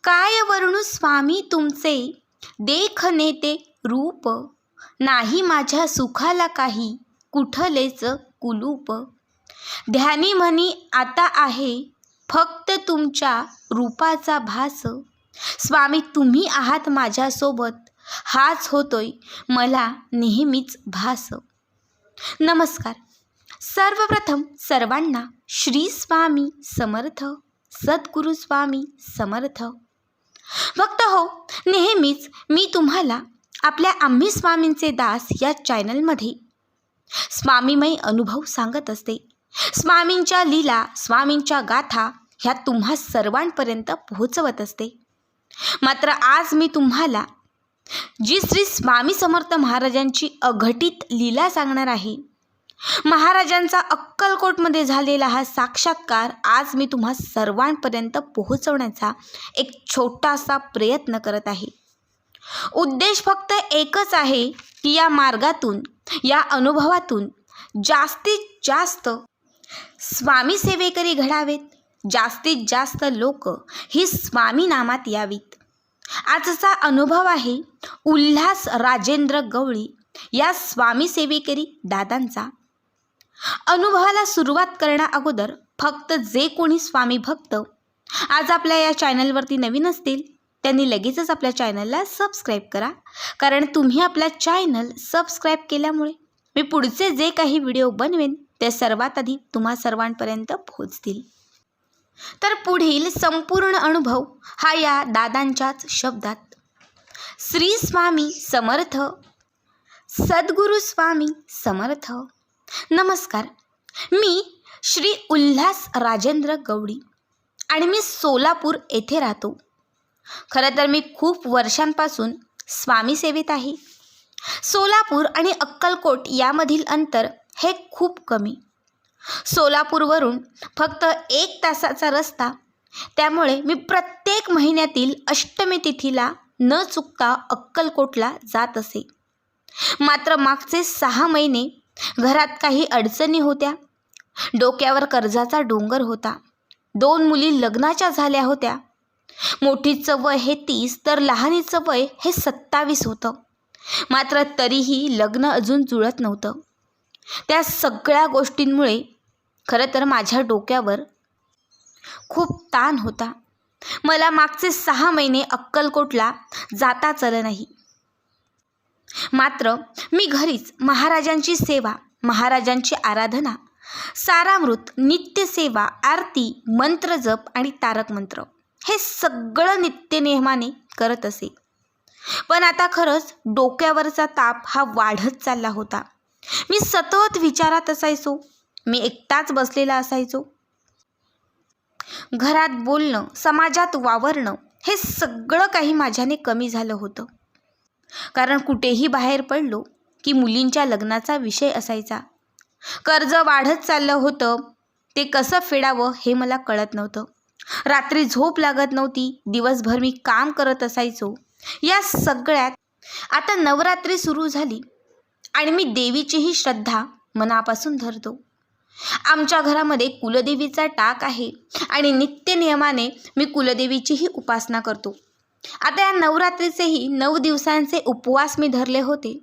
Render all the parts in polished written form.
काय वर्णू स्वामी तुमचे, देखणे ते रूप. नाही माझ्या सुखाला काही, कुठलेच कुलूप. ध्यानी म्हणी आता आहे, फक्त तुमच्या रूपाचा भास. स्वामी तुम्ही आहात माझ्यासोबत, हाच होतोय मला नेहमीच भास. नमस्कार. सर्वप्रथम सर्वांना श्री स्वामी समर्थ, सद्गुरु स्वामी समर्थ. भक्त हो, नेहमीच मी तुम्हाला आपल्या आम्ही स्वामींचे दास या चॅनलमध्ये स्वामीमय अनुभव सांगत असते. स्वामींच्या लीला, स्वामींच्या गाथा ह्या तुम्हा सर्वांपर्यंत पोहोचवत असते. मात्र आज मी तुम्हाला जी श्री स्वामी समर्थ महाराजांची अघटित लीला सांगणार आहे, महाराजांचा अक्कलकोटमध्ये झालेला हा साक्षात्कार आज मी तुम्हा सर्वांपर्यंत पोहोचवण्याचा एक छोटासा प्रयत्न करत आहे. उद्देश फक्त एकच आहे की या मार्गातून, या अनुभवातून जास्तीत जास्त स्वामी सेवेकरी घडावेत, जास्तीत जास्त लोक ही स्वामी नामात यावीत. आजचा अनुभव आहे उल्हास राजेंद्र गवळी या स्वामी सेवेकरी दादांचा. अनुभवाला सुरुवात करण्या अगोदर फक्त जे कोणी स्वामी भक्त आज आपल्या या चॅनलवरती नवीन असतील त्यांनी लगेचच आपल्या चॅनलला सबस्क्राईब करा. कारण तुम्ही आपला चॅनल सबस्क्राईब केल्यामुळे मी पुढचे जे काही व्हिडिओ बनवेन ते सर्वात आधी तुम्हा सर्वांपर्यंत पोहोचतील. तर पुढील संपूर्ण अनुभव हा या दादांच्याच शब्दात. श्री स्वामी समर्थ, सद्गुरु स्वामी समर्थ. नमस्कार. मी श्री उल्हास राजेंद्र गवळी आणि मी सोलापूर येथे राहतो. खरं तर मी खूप वर्षांपासून स्वामी सेवेत आहे. सोलापूर आणि अक्कलकोट यामधील अंतर हे खूप कमी. सोलापूरवरून फक्त 1 तासाचा रस्ता. त्यामुळे मी प्रत्येक महिन्यातील अष्टमी तिथीला न चुकता अक्कलकोटला जात असे. मात्र मागचे 6 महिने घरात काही अडचणी होत्या. डोक्यावर कर्जाचा डोंगर होता. 2 मुली लग्नाच्या झाल्या होत्या. मोठीचं वय हे 30 तर लहानीचं वय हे 27 होतं. मात्र तरीही लग्न अजून जुळत नव्हतं. त्या सगळ्या गोष्टींमुळे खरं तर माझ्या डोक्यावर खूप ताण होता. मला मागचे 6 महिने अक्कलकोटला जाताच आलं नाही. मात्र मी घरीच महाराजांची सेवा, महाराजांची आराधना, सारामृत, नित्यसेवा, आरती, मंत्रजप आणि तारक मंत्र हे सगळं नित्यनेमाने करत असे. पण आता खरंच डोक्यावरचा ताप हा वाढत चालला होता. मी सतत विचारात असायचो. मी एकटाच बसलेला असायचो. घरात बोलणं, समाजात वावरणं हे सगळं काही माझ्याने कमी झालं होतं. कारण कुठेही बाहेर पडलो की मुलींच्या लग्नाचा विषय असायचा. कर्ज वाढत चाललं होतं. ते कसं फेडावं हे मला कळत नव्हतं. रात्री झोप लागत नव्हती. दिवसभर मी काम करत असायचो. या सगळ्यात आता नवरात्री सुरू झाली आणि मी देवीचीही श्रद्धा मनापासून धरतो. आमच्या घरामध्ये कुलदेवीचा टाक आहे आणि नित्यनियमाने मी कुलदेवीचीही उपासना करतो. आता या नवरात्रीचेही 9 दिवसांचे उपवास मी धरले होते.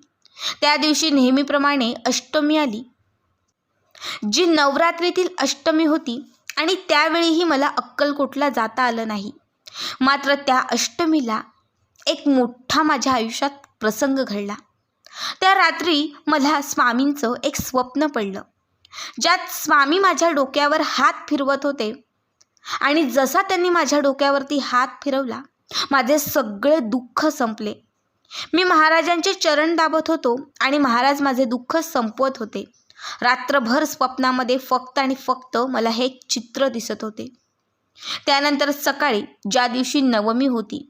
त्या दिवशी नेहमीप्रमाणे अष्टमी आली, जी नवरात्रीतील अष्टमी होती आणि त्यावेळीही मला अक्कलकोटला जाता आलं नाही. मात्र त्या अष्टमीला एक मोठा माझ्या आयुष्यात प्रसंग घडला. त्या रात्री मला स्वामींचं एक स्वप्न पडलं, ज्यात स्वामी माझ्या डोक्यावर हात फिरवत होते आणि जसा त्यांनी माझ्या डोक्यावरती हात फिरवला, माझे सगळे दुःख संपले. मी महाराजांचे चरण दाबत होतो आणि महाराज माझे दुःख संपवत होते. रात्रभर स्वप्नामध्ये फक्त आणि फक्त मला हे एक चित्र दिसत होते. त्यानंतर सकाळी, ज्या दिवशी नवमी होती,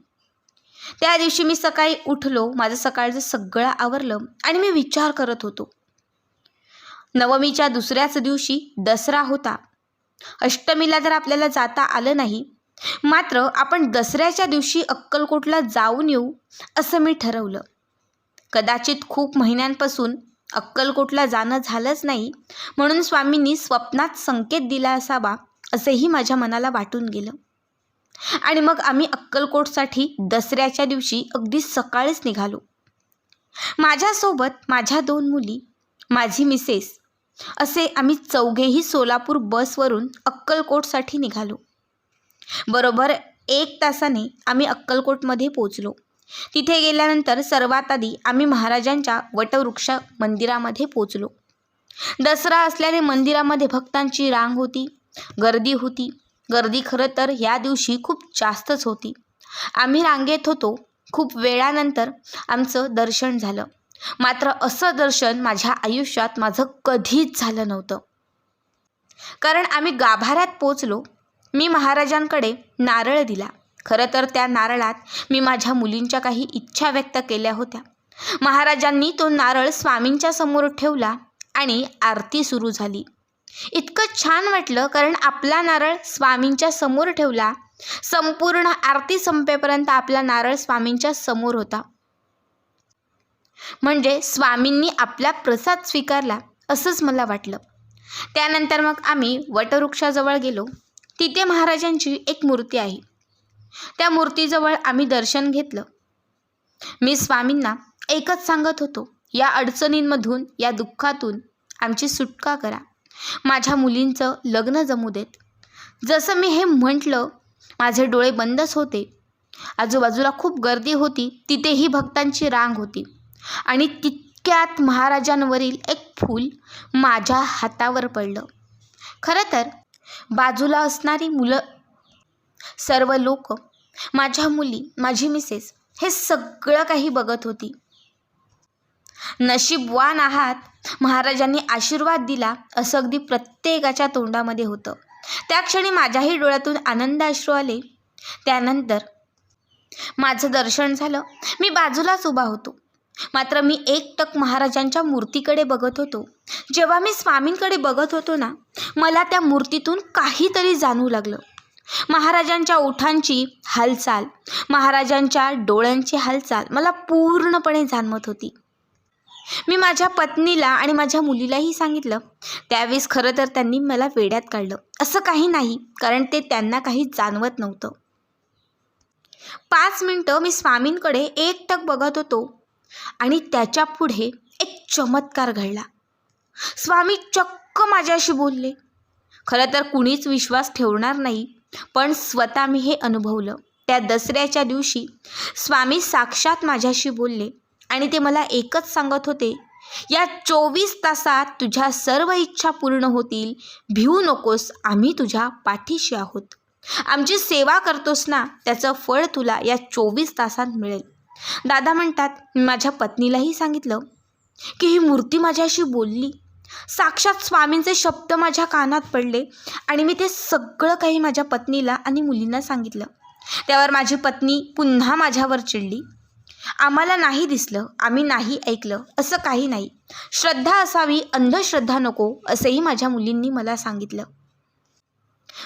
त्या दिवशी मी सकाळी उठलो. माझं सकाळचं सगळं आवरलं आणि मी विचार करत होतो. नवमीच्या दुसऱ्याच दिवशी दसरा होता. अष्टमीला तर आपल्याला जाता आलं नाही, मात्र आपण दसऱ्याच्या दिवशी अक्कलकोटला जाऊन येऊ असं मी ठरवलं. कदाचित खूप महिन्यांपासून अक्कलकोटला जाणं झालंच नाही, म्हणून स्वामींनी स्वप्नात संकेत दिला असावा असेही माझ्या मनाला वाटून गेलं. आणि मग आम्ही अक्कलकोटसाठी दसऱ्याच्या दिवशी अगदी सकाळीच निघालो. माझ्यासोबत माझ्या 2 मुली, माझी मिसेस असे आम्ही चौघेही सोलापूर बसवरून अक्कलकोटसाठी निघालो. बरोबर 1 तासाने आम्ही अक्कलकोटमध्ये पोचलो. तिथे गेल्यानंतर सर्वात आधी आम्ही महाराजांच्या वटवृक्ष मंदिरामध्ये पोचलो. दसरा असल्याने मंदिरामध्ये भक्तांची रांग होती, गर्दी होती. गर्दी खरं तर या दिवशी खूप जास्तच होती. आम्ही रांगेत होतो. खूप वेळानंतर आमचं दर्शन झालं. मात्र असं दर्शन माझ्या आयुष्यात माझं कधीच झालं नव्हतं. कारण आम्ही गाभाऱ्यात पोचलो. मी महाराजांकडे नारळ दिला. खरं तर त्या नारळात मी माझ्या मुलींच्या काही इच्छा व्यक्त केल्या होत्या. महाराजांनी तो नारळ स्वामींच्या समोर ठेवला आणि आरती सुरू झाली. इतकं छान वाटलं कारण आपला नारळ स्वामींच्या समोर ठेवला. संपूर्ण आरती संपेपर्यंत आपला नारळ स्वामींच्या समोर होता. म्हणजे स्वामींनी आपला प्रसाद स्वीकारला असंच मला वाटलं. त्यानंतर मग आम्ही वटवृक्षाजवळ गेलो. तिथे महाराजांची एक मूर्ती आहे. त्या मूर्तीजवळ आम्ही दर्शन घेतलं. मी स्वामींना एकच सांगत होतो, या अडचणींमधून, या दुःखातून आमची सुटका करा. माझ्या मुलींचं लग्न जमू देत. जसं मी हे म्हटलं, माझे डोळे बंदच होते. आजूबाजूला खूप गर्दी होती. तिथेही भक्तांची रांग होती. आणि तितक्यात महाराजांवरील एक फूल माझ्या हातावर पडलं. खरं तर बाजूला असणारी मुलं, सर्व लोक, माझ्या मुली, माझी मिसेस हे सगळं काही बघत होती. नशीबवान आहात, महाराजांनी आशीर्वाद दिला असं अगदी प्रत्येकाच्या तोंडामध्ये होतं. त्या क्षणी माझ्याही डोळ्यातून आनंदाश्रू आले. त्यानंतर माझं दर्शन झालं. मी बाजूलाच उभा होतो. मात्र मी एकटक महाराजांच्या मूर्तीकडे बघत होतो. जेव्हा मी स्वामींकडे बघत होतो ना, मला त्या मूर्तीतून काहीतरी जाणवू लागलं. महाराजांच्या ओठांची हालचाल, महाराजांच्या डोळ्यांची हालचाल मला पूर्णपणे जाणवत होती. मी माझ्या पत्नीला आणि माझ्या मुलीलाही सांगितलं. त्यावेळेस खरं तर त्यांनी मला वेड्यात काढलं. असं काही नाही, कारण ते त्यांना काही जाणवत नव्हतं. 5 मिनटं मी स्वामींकडे एकटक बघत होतो आणि त्याच्या पुढे एक चमत्कार घडला. स्वामी चक्क माझ्याशी बोलले. खरं तर कुणीच विश्वास ठेवणार नाही, पण स्वतः मी हे अनुभवलं. त्या दसऱ्याच्या दिवशी स्वामी साक्षात माझ्याशी बोलले आणि ते मला एकच सांगत होते, या 24 तासात तुझ्या सर्व इच्छा पूर्ण होतील. भिवू नकोस, आम्ही तुझ्या पाठीशी आहोत. आमची सेवा करतोस ना, त्याचं फळ तुला या 24 तासात मिळेल. दादा म्हणतात, मी माझ्या पत्नीलाही सांगितलं की ही मूर्ती माझ्याशी बोलली. साक्षात स्वामींचे शब्द माझ्या कानात पडले आणि मी ते सगळं काही माझ्या पत्नीला आणि मुलींना सांगितलं. त्यावर माझी पत्नी पुन्हा माझ्यावर चिडली. आम्हाला नाही दिसलं, आम्ही नाही ऐकलं, असं काही नाही. श्रद्धा असावी, अंधश्रद्धा नको, असेही माझ्या मुलींनी मला सांगितलं.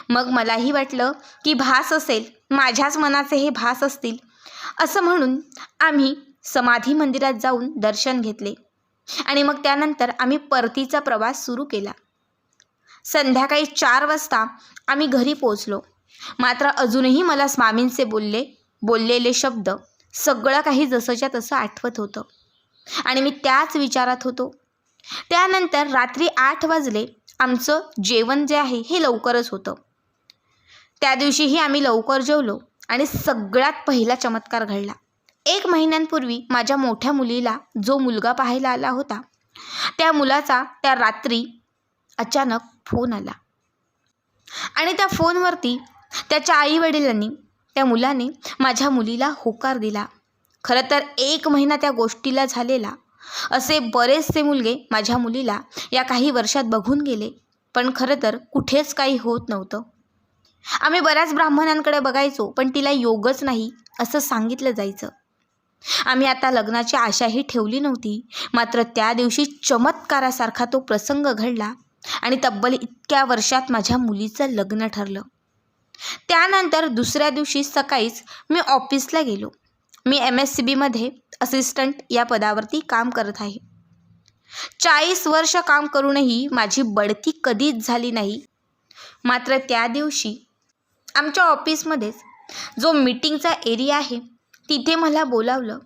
मग मलाही वाटलं की भास असेल, माझ्याच मनाचे हे भास असतील. असं म्हणून आम्ही समाधी मंदिरात जाऊन दर्शन घेतले आणि मग त्यानंतर आम्ही परतीचा प्रवास सुरू केला. संध्याकाळी 4 वाजता आम्ही घरी पोचलो. मात्र अजूनही मला स्वामींचे बोललेले शब्द सगळं काही जसंच्या तसं आठवत होतं आणि मी त्याच विचारात होतो. त्यानंतर रात्री 8 वाजले. आमचं जेवण जे आहे हे लवकरच होतं. त्या दिवशीही आम्ही लवकर जेवलो आणि सगळ्यात पहिला चमत्कार घडला. 1 महिन्यांपूर्वी माझ्या मोठ्या मुलीला जो मुलगा पाहायला आला होता, त्या मुलाचा त्या रात्री अचानक फोन आला आणि त्या फोनवरती त्याच्या आईवडिलांनी, त्या मुलाने माझ्या मुलीला होकार दिला. खरं तर 1 महिना त्या गोष्टीला झालेला. असे बरेचसे मुलगे माझ्या मुलीला या काही वर्षात बघून गेले, पण खरं तर कुठेच काही होत नव्हतं. आम्ही बऱ्याच ब्राह्मणांकडे बघायचो, पण तिला योगच नाही असं सांगितलं जायचं. आम्ही आता लग्नाची आशाही ठेवली नव्हती. मात्र त्या दिवशी चमत्कारासारखा तो प्रसंग घडला आणि तब्बल इतक्या वर्षात माझ्या मुलीचं लग्न ठरलं. त्यानंतर दुसऱ्या दिवशी सकाळीच मी ऑफिसला गेलो. मी MSCBमध्ये असिस्टंट या पदावरती काम करत आहे. 40 वर्ष काम करूनही माझी बढती कधीच झाली नाही. मात्र त्या दिवशी आमच्या ऑफिसमध्येच जो मीटिंगचा एरिया आहे तिथे मला बोलावलं.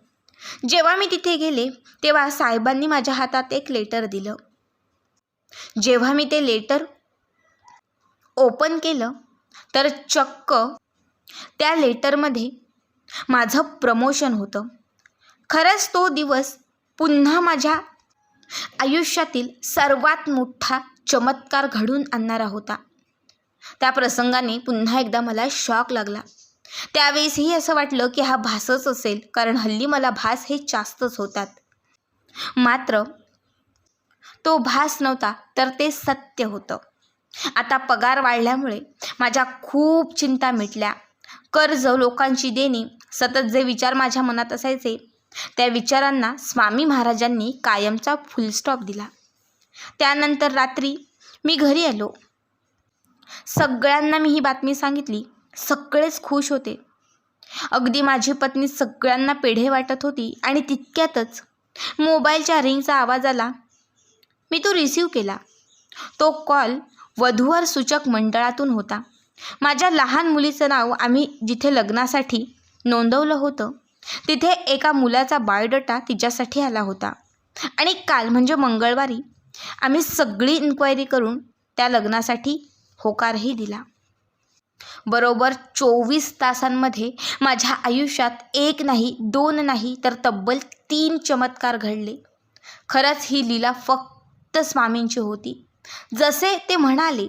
जेव्हा मी तिथे गेले तेव्हा साहेबांनी माझ्या हातात एक लेटर दिलं. जेव्हा मी ते लेटर ओपन केलं तर चक्क त्या लेटरमध्ये माझं प्रमोशन होतं. खरंच तो दिवस पुन्हा माझ्या आयुष्यातील सर्वात मोठा चमत्कार घडून आणणारा होता. त्या प्रसंगाने पुन्हा एकदा मला शॉक लागला. त्यावेळेसही असं वाटलं की हा भासच असेल, कारण हल्ली मला भास हे जास्तच होतात. मात्र तो भास नव्हता तर ते सत्य होतं. आता पगार वाढल्यामुळे माझ्या खूप चिंता मिटल्या. कर्ज, लोकांची देणी, सतत जे विचार माझ्या मनात असायचे त्या विचारांना स्वामी महाराजांनी कायमचा फुलस्टॉप दिला. त्यानंतर रात्री मी घरी आलो. सगळ्यांना मी ही बातमी सांगितली. सगळेच खुश होते. अगदी माझी पत्नी सगळ्यांना पेढे वाटत होती आणि तितक्यातच मोबाईलच्या रिंगचा आवाज आला. मी तो रिसीव केला. तो कॉल वधूवर सूचक मंडळातून होता. माझ्या लहान मुलीचं नाव आम्ही जिथे लग्नासाठी नोंदवलं होतं तिथे एका मुलाचा बायोडाटा तिच्यासाठी आला होता आणि काल म्हणजे मंगळवारी आम्ही सगळी इन्क्वायरी करून त्या लग्नासाठी होकारही दिला. बरोबर 24 तासांमध्ये माझ्या आयुष्यात एक नाही, दोन नाही तर तब्बल 3 चमत्कार घडले. खरंच ही लीला फक्त स्वामींची होती. जसे ते म्हणाले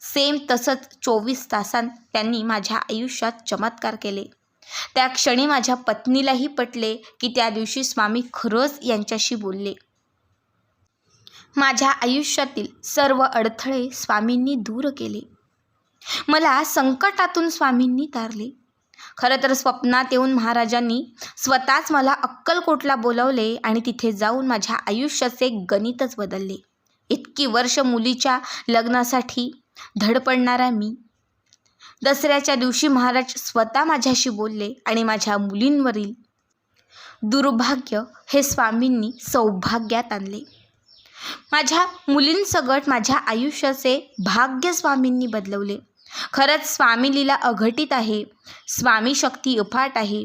सेम तसंच 24 तासांत त्यांनी माझ्या आयुष्यात चमत्कार केले. त्या क्षणी माझ्या पत्नीलाही पटले की त्या दिवशी स्वामी खरंच यांच्याशी बोलले. माझ्या आयुष्यातील सर्व अडथळे स्वामींनी दूर केले. मला संकटातून स्वामींनी तारले. खरं तर स्वप्नात येऊन महाराजांनी स्वतःच मला अक्कलकोटला बोलवले आणि तिथे जाऊन माझ्या आयुष्याचे गणितच बदलले. इतकी वर्ष मुलीच्या लग्नासाठी धडपडणारा मी, दसऱ्याच्या दिवशी महाराज स्वतः माझ्याशी बोलले आणि माझ्या मुलींवरील दुर्भाग्य हे स्वामींनी सौभाग्यात आणले. माझ्या मुलींसकट माझ्या आयुष्याचे भाग्य स्वामींनी बदलवले. खरंच स्वामी लीला अघटित आहे. स्वामी शक्ती अफाट आहे.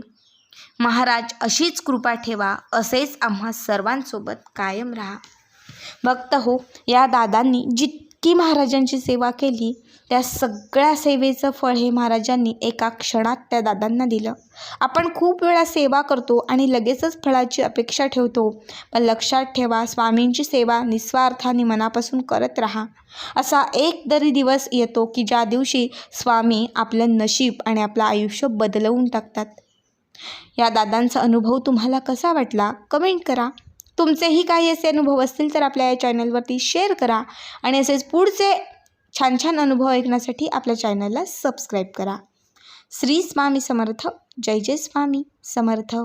महाराज अशीच कृपा ठेवा, असेच आम्हा सर्वांसोबत कायम राहा. भक्त हो, या दादांनी जितकी महाराजांची सेवा केली त्या सगळ्या सेवेचं फळ हे महाराजांनी एका क्षणात त्या दादांना दिलं. आपण खूप वेळा सेवा करतो आणि लगेचच फळाची अपेक्षा ठेवतो, पण लक्षात ठेवा स्वामींची सेवा निस्वार्थाने मनापासून करत राहा. असा एक तरी दिवस येतो की ज्या दिवशी स्वामी आपलं नशीब आणि आपलं आयुष्य बदलवून टाकतात. या दादांचा अनुभव तुम्हाला कसा वाटला कमेंट करा. तुमचेही काही असे अनुभव असतील तर आपल्या या चॅनलवरती शेअर करा आणि असेच पुढचे छान छान अनुभव ऐकण्यासाठी आपल्या चॅनलला सबस्क्राईब करा. श्री स्वामी समर्थ. जय जय स्वामी समर्थ.